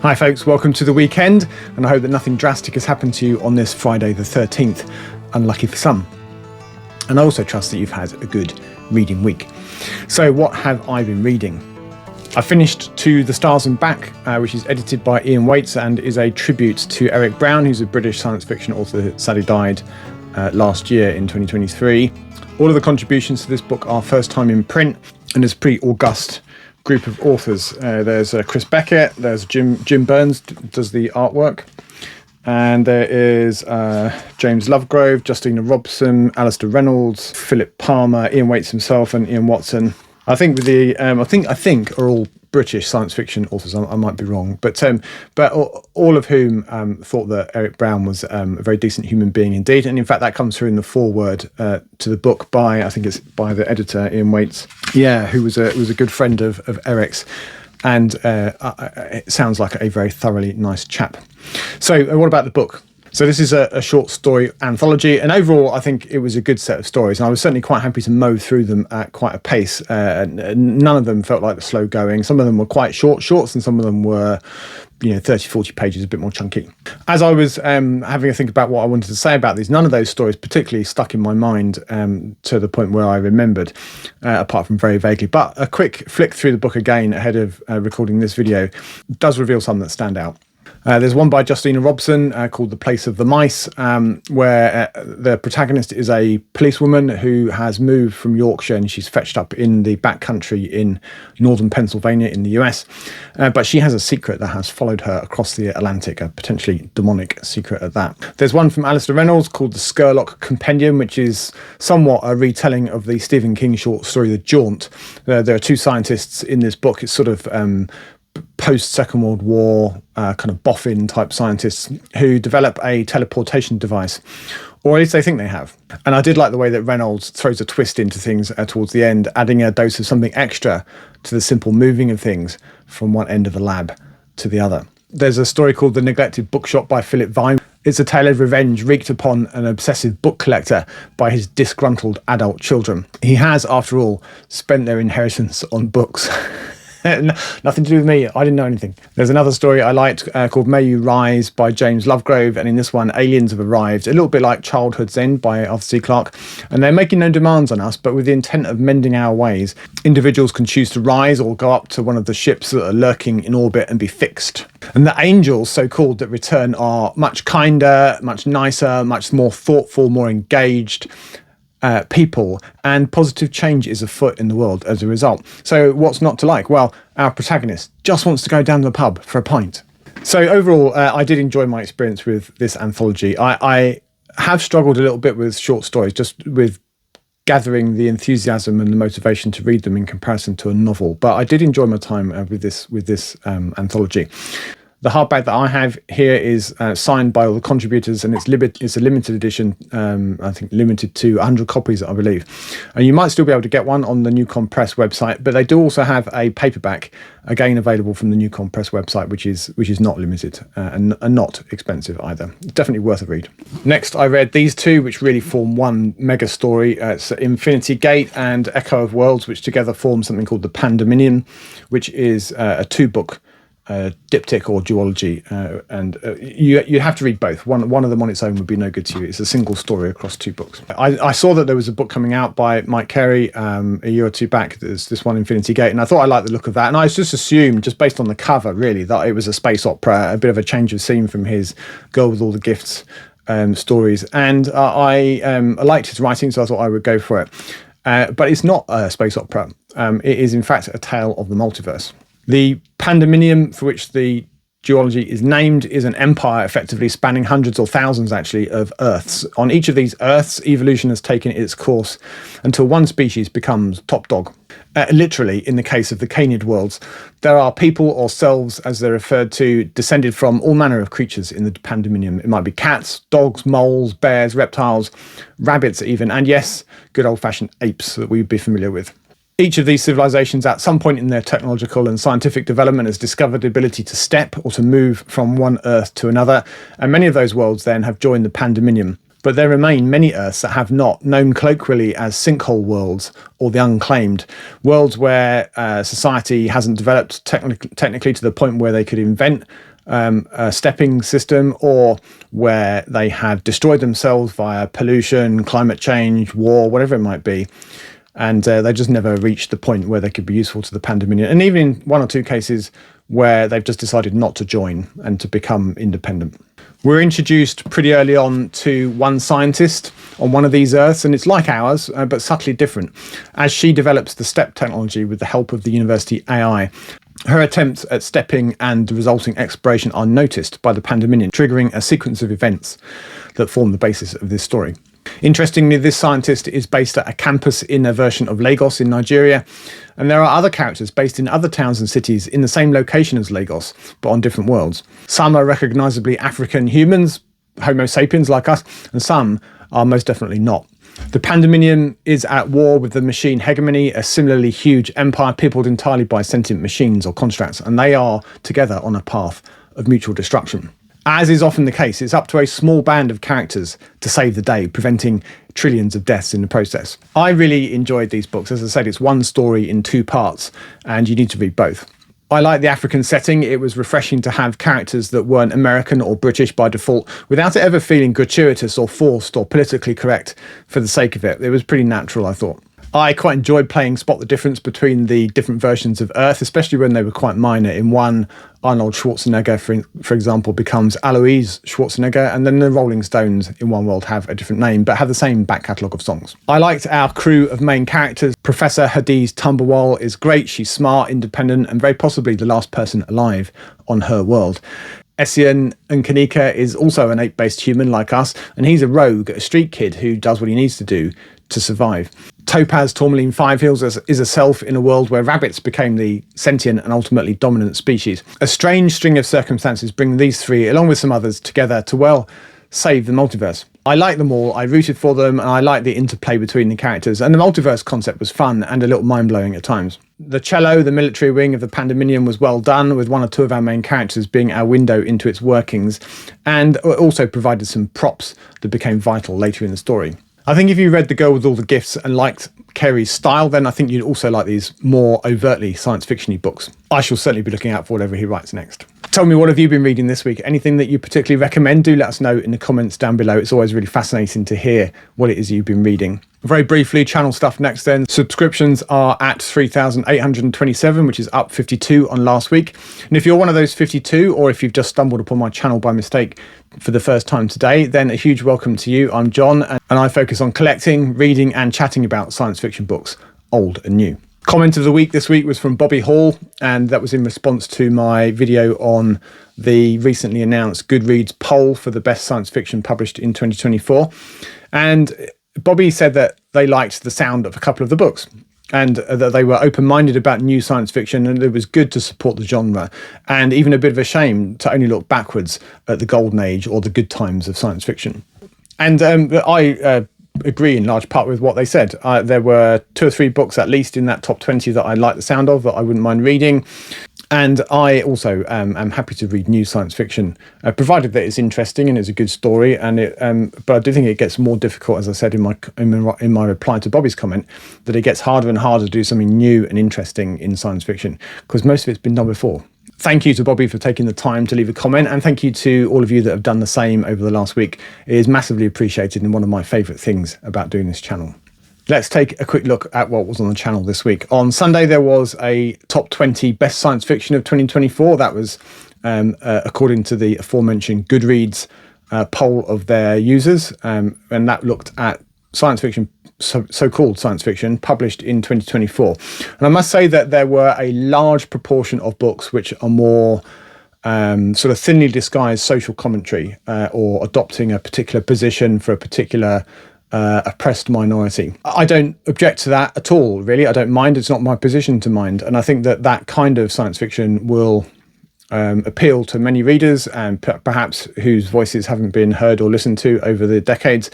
Hi folks, welcome to the weekend, and I hope that nothing drastic has happened to you on this Friday the 13th, unlucky for some. And I also trust that you've had a good reading week. So what have I been reading? I finished To the Stars and Back, which is edited by Ian Waits and is a tribute to Eric Brown, who's a British science fiction author who sadly died last year in 2023. All of the contributions to this book are first time in print, and it's a pretty august group of authors. There's Chris Beckett, there's Jim Burns does the artwork, and there is James Lovegrove, Justina Robson, Alistair Reynolds, Philip Palmer, Ian Waits himself, and Ian Watson. I think I think are all British science fiction authors. I might be wrong, but all of whom thought that Eric Brown was a very decent human being indeed, and in fact that comes through in the foreword to the book by, I think it's by the editor Ian Waits, who was a good friend of Eric's, and it sounds like a very thoroughly nice chap. So what about the book? So this is a short story anthology, and overall I think it was a good set of stories, and I was certainly quite happy to mow through them at quite a pace. None of them felt like the slow going. Some of them were quite shorts, and some of them were 30, 40 pages, a bit more chunky. As I was having a think about what I wanted to say about these, none of those stories particularly stuck in my mind to the point where I remembered, apart from very vaguely. But a quick flick through the book again ahead of recording this video does reveal some that stand out. There's one by Justina Robson called The Place of the Mice, where the protagonist is a policewoman who has moved from Yorkshire, and she's fetched up in the backcountry in northern Pennsylvania in the US. But she has a secret that has followed her across the Atlantic, a potentially demonic secret at that. There's one from Alistair Reynolds called The Skurlock Compendium, which is somewhat a retelling of the Stephen King short story The Jaunt. There are two scientists in this book. It's sort of post-Second World War kind of boffin type scientists who develop a teleportation device, or at least they think they have. And I did like the way that Reynolds throws a twist into things towards the end, adding a dose of something extra to the simple moving of things from one end of the lab to the other. There's a story called The Neglected Bookshop by Philip Vine. It's a tale of revenge wreaked upon an obsessive book collector by his disgruntled adult children. He has, after all, spent their inheritance on books. Nothing to do with me. I didn't know anything. There's another story I liked called May You Rise by James Lovegrove, and in this one aliens have arrived, a little bit like Childhood's End by Arthur C. Clarke, and they're making no demands on us, but with the intent of mending our ways. Individuals can choose to rise or go up to one of the ships that are lurking in orbit and be fixed. And the angels, so called, that return are much kinder, much nicer, much more thoughtful, more engaged people, and positive change is afoot in the world as a result. So what's not to like? Well, our protagonist just wants to go down to the pub for a pint. So overall, I did enjoy my experience with this anthology. I have struggled a little bit with short stories, just with gathering the enthusiasm and the motivation to read them in comparison to a novel. But I did enjoy my time with this anthology. The hardback that I have here is signed by all the contributors, and it's a limited edition, I think limited to 100 copies, I believe. And you might still be able to get one on the Newcom Press website, but they do also have a paperback, again available from the Newcom Press website, which is not limited and not expensive either. Definitely worth a read. Next, I read these two, which really form one mega story. It's Infinity Gate and Echo of Worlds, which together form something called the Pandemonium, which is a two-book diptych or duology, and you have to read both. One of them on its own would be no good to you. It's a single story across two books. I saw that there was a book coming out by Mike Carey a year or two back. There's this one, Infinity Gate, and I thought I liked the look of that, and I just assumed, just based on the cover really, that it was a space opera, a bit of a change of scene from his Girl with All the Gifts stories, and I liked his writing, so I thought I would go for it. But it's not a space opera. It is in fact a tale of the multiverse. The Pandemonium, for which the duology is named, is an empire effectively spanning hundreds or thousands actually of Earths. On each of these Earths, evolution has taken its course until one species becomes top dog. Literally, in the case of the Canid worlds, there are people, or selves as they're referred to, descended from all manner of creatures in the Pandemonium. It might be cats, dogs, moles, bears, reptiles, rabbits even, and yes, good old-fashioned apes that we'd be familiar with. Each of these civilizations at some point in their technological and scientific development has discovered the ability to step or to move from one Earth to another, and many of those worlds then have joined the Pandemonium. But there remain many Earths that have not, known colloquially as sinkhole worlds or the unclaimed, worlds where society hasn't developed technically to the point where they could invent stepping system, or where they have destroyed themselves via pollution, climate change, war, whatever it might be. And they just never reached the point where they could be useful to the Pandominion. And even in 1 or 2 cases where they've just decided not to join and to become independent. We're introduced pretty early on to one scientist on one of these Earths, and it's like ours, but subtly different. As she develops the step technology with the help of the university AI, her attempts at stepping and the resulting exploration are noticed by the Pandominion, triggering a sequence of events that form the basis of this story. Interestingly, this scientist is based at a campus in a version of Lagos in Nigeria, and there are other characters based in other towns and cities in the same location as Lagos, but on different worlds. Some are recognisably African humans, Homo sapiens like us, and some are most definitely not. The Pandominion is at war with the machine hegemony, a similarly huge empire peopled entirely by sentient machines or constructs, and they are together on a path of mutual destruction. As is often the case, it's up to a small band of characters to save the day, preventing trillions of deaths in the process. I really enjoyed these books. As I said, it's one story in 2 parts, and you need to read both. I like the African setting. It was refreshing to have characters that weren't American or British by default, without it ever feeling gratuitous or forced or politically correct for the sake of it. It was pretty natural, I thought. I quite enjoyed playing Spot the Difference between the different versions of Earth, especially when they were quite minor. In one, Arnold Schwarzenegger, for example, becomes Alois Schwarzenegger, and then the Rolling Stones in one world have a different name, but have the same back catalogue of songs. I liked our crew of main characters. Professor Hadiz Tumberwal is great. She's smart, independent, and very possibly the last person alive on her world. Essien Nkanika is also an ape-based human like us, and he's a rogue, a street kid who does what he needs to do to survive. Topaz Tourmaline Fiveheels is a self in a world where rabbits became the sentient and ultimately dominant species. A strange string of circumstances bring these 3, along with some others, together to, well, save the multiverse. I like them all, I rooted for them, and I like the interplay between the characters, and the multiverse concept was fun and a little mind-blowing at times. The cello, the military wing of the Pandominion, was well done, with 1 or 2 of our main characters being our window into its workings, and also provided some props that became vital later in the story. I think if you read The Girl with All the Gifts and liked Carey's style, then I think you'd also like these more overtly science fiction-y books. I shall certainly be looking out for whatever he writes next. Tell me, what have you been reading this week? Anything that you particularly recommend? Do let us know in the comments down below. It's always really fascinating to hear what it is you've been reading. Very briefly, channel stuff next then. Subscriptions are at 3,827, which is up 52 on last week. And if you're one of those 52, or if you've just stumbled upon my channel by mistake for the first time today, then a huge welcome to you. I'm John, and I focus on collecting, reading and chatting about science fiction books, old and new. Comment of the week this week was from Bobby Hall, and that was in response to my video on the recently announced Goodreads poll for the best science fiction published in 2024. And Bobby said that they liked the sound of a couple of the books, and that they were open-minded about new science fiction, and it was good to support the genre, and even a bit of a shame to only look backwards at the golden age or the good times of science fiction. And I agree in large part with what they said. There were 2 or 3 books at least in that top 20 that I like the sound of, that I wouldn't mind reading. And I also am happy to read new science fiction, provided that it's interesting and it's a good story. And but I do think it gets more difficult, as I said in my reply to Bobby's comment, that it gets harder and harder to do something new and interesting in science fiction, because most of it's been done before. Thank you to Bobby for taking the time to leave a comment, and thank you to all of you that have done the same over the last week. It is massively appreciated and one of my favourite things about doing this channel. Let's take a quick look at what was on the channel this week. On Sunday, there was a top 20 best science fiction of 2024. That was according to the aforementioned Goodreads poll of their users, and that looked at science fiction, so-called science fiction, published in 2024. And I must say that there were a large proportion of books which are more sort of thinly disguised social commentary, or adopting a particular position for a particular oppressed minority. I don't object to that at all, really. I don't mind. It's not my position to mind. And I think that that kind of science fiction will appeal to many readers, and perhaps whose voices haven't been heard or listened to over the decades,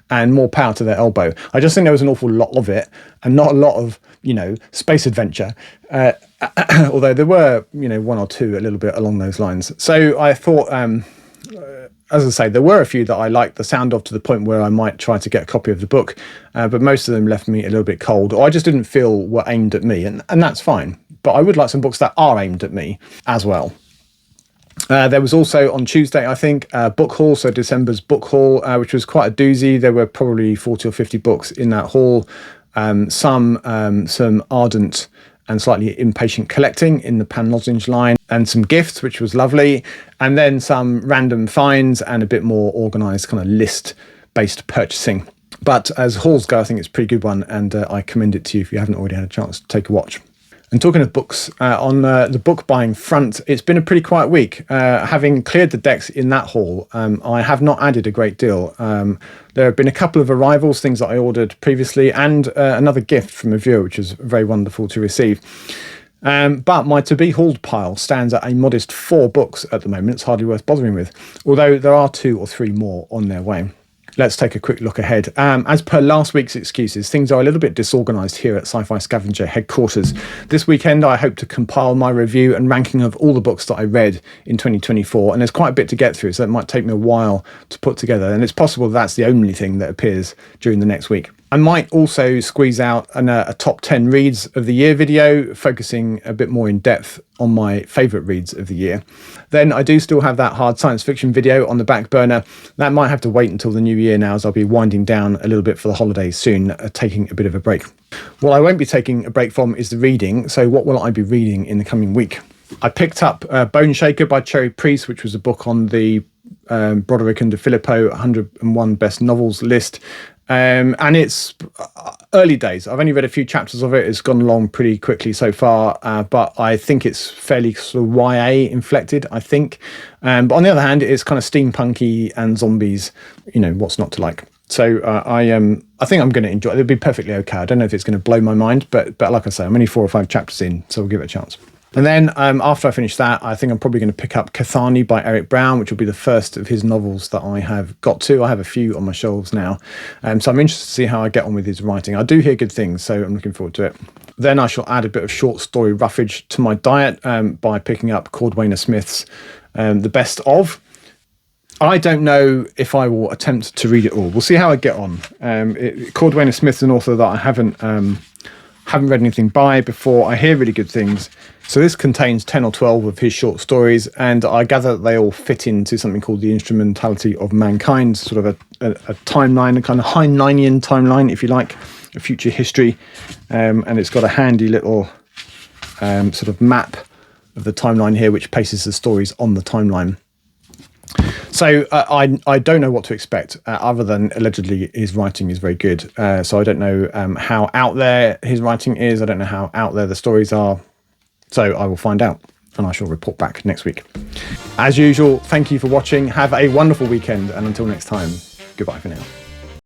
and more power to their elbow. I just think there was an awful lot of it, and not a lot of, space adventure, although there were, 1 or 2 a little bit along those lines. So I thought, as I say, there were a few that I liked the sound of, to the point where I might try to get a copy of the book, but most of them left me a little bit cold, or I just didn't feel were aimed at me, and that's fine. But I would like some books that are aimed at me as well. There was also on Tuesday, I think, book haul, so December's book haul, which was quite a doozy. There were probably 40 or 50 books in that haul. Some ardent and slightly impatient collecting in the pan lozenge line, and some gifts, which was lovely, and then some random finds and a bit more organised kind of list-based purchasing. But as hauls go, I think it's a pretty good one, and I commend it to you if you haven't already had a chance to take a watch. And talking of books, on the book buying front, it's been a pretty quiet week. Having cleared the decks in that haul, I have not added a great deal. There have been a couple of arrivals, things that I ordered previously, and another gift from a viewer, which is very wonderful to receive. But my to-be hauled pile stands at a modest 4 books at the moment. It's hardly worth bothering with, although there are 2 or 3 more on their way. Let's take a quick look ahead. As per last week's excuses, things are a little bit disorganised here at SciFiScavenger headquarters. This weekend, I hope to compile my review and ranking of all the books that I read in 2024, and there's quite a bit to get through, so it might take me a while to put together, and it's possible that's the only thing that appears during the next week. I might also squeeze out a top 10 reads of the year video, focusing a bit more in depth on my favourite reads of the year. Then I do still have that hard science fiction video on the back burner. That might have to wait until the new year now, as I'll be winding down a little bit for the holidays soon, taking a bit of a break. What I won't be taking a break from is the reading, so what will I be reading in the coming week? I picked up Bone Shaker by Carey, which was a book on the Broderick and De Filippo 101 Best Novels list. And it's early days. I've only read a few chapters of it. It's gone along pretty quickly so far, but I think it's fairly sort of YA inflected, I think. But on the other hand, it's kind of steampunky and zombies, you know, what's not to like. So I think I'm going to enjoy it. It'll be perfectly okay. I don't know if it's going to blow my mind, but like I say, I'm only 4 or 5 chapters in, so we'll give it a chance. And then after I finish that, I think I'm probably going to pick up Cathani by Eric Brown, which will be the first of his novels that I have got to. I have a few on my shelves now. So I'm interested to see how I get on with his writing. I do hear good things, so I'm looking forward to it. Then I shall add a bit of short story roughage to my diet by picking up Cordwainer Smith's The Best Of. I don't know if I will attempt to read it all. We'll see how I get on. Cordwainer Smith's an author that I haven't read anything by before. I hear really good things. So this contains 10 or 12 of his short stories, and I gather that they all fit into something called the Instrumentality of Mankind, sort of a timeline, a kind of Heinleinian timeline, if you like, a future history. And it's got a handy little sort of map of the timeline here, which places the stories on the timeline. So I don't know what to expect, other than allegedly his writing is very good. So I don't know how out there his writing is. I don't know how out there the stories are. So I will find out, and I shall report back next week. As usual, thank you for watching. Have a wonderful weekend, and until next time, goodbye for now.